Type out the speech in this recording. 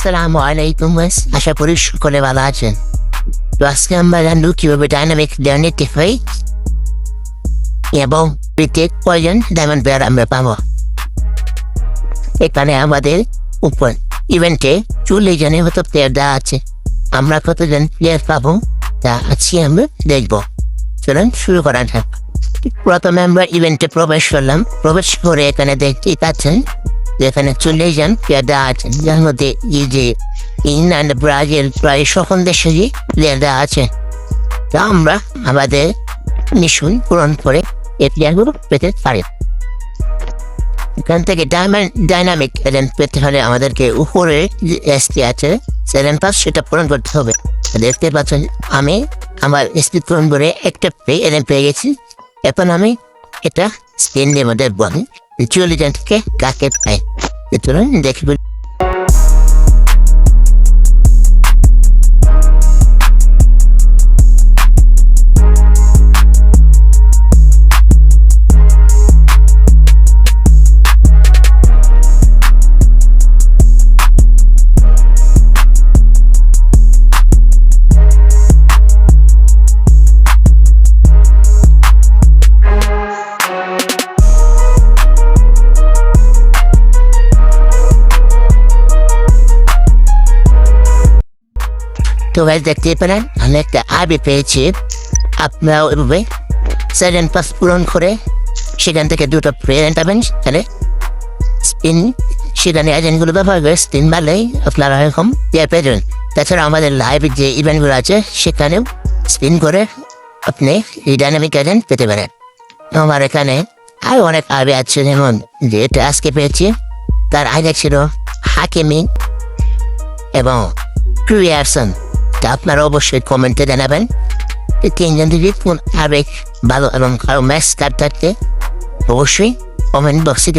আসসালামু আলাইকুম গাইস, আশা করি সকলে ভালো আছেন। তো আজকে আমরা জানবো কিভাবে ডাইনামিক লেয়ারটি হয় এবং প্রত্যেক কয়জন ডায়মন্ড প্লেয়ার আমরা পাবো। এখানে আমাদের উপর ইভেন্টে 40 জনের মতো প্লেয়ার দেওয়া আছে। আমরা কতজন প্লেয়ার পাবো তা আজকে আমরা দেখবো। চলুন শুরু করা যাক। প্রথমে আমরা ইভেন্টে প্রবেশ করলাম। প্রবেশ করে এখানে দেখতেই পাচ্ছেন যেখানে 40 জন প্লেয়ার দেওয়া আছে, যার মধ্যে এই যে ইংল্যান্ড, ব্রাজিল প্রায় সকল দেশেরই প্লেয়ার দেওয়া আছে। তা আমরা আমাদের মিশন পূরণ করে এই প্লেয়ারগুলো পেতে পারি। এখান থেকে ডাইনামিক এজেন্ট পেতে হলে আমাদেরকে উপরে যে এসপি আছে 7 পাস সেটা পূরণ করতে হবে। দেখতে পাচ্ছেন আমি আমার এসপি পূরণ করে একটা এজেন্ট পেয়ে গেছি। এখন আমি এটা স্পেনের মধ্যে বলি 40 জন থেকে কাকে পাই। চলুন দেখি। তো গাইজ দেখতে পেলেন আমি একটা আবি পেয়েছি। আপনারাও এভাবে 7 পাস পূরণ করে সেখান থেকে দুটো প্রেজেন্ট পাবেন। তাহলে স্পিন সেখানে এজেন্টগুলো ব্যবহার করে স্পিন মারলেই আপনারা এরকম পেয়ে পেয়েছেন। তাছাড়া আমাদের লাইভের যে ইভেন্টগুলো আছে সেখানেও স্পিন করে আপনি এই ডাইনামিক এজেন্ট পেতে পারেন। আমার এখানে আরও অনেক আবি আছে, যেমন যেটা আজকে পেয়েছি তার আগে ছিল হাকিমি এবং ক্রিয়ারসন। আপনারা অবশ্যই কমেন্টে জানাবেন এই 3 জন যদি কোন আবেগ ভালো এবং কারো ম্যাচ কার্ড থাকতে অবশ্যই কমেন্ট বক্সে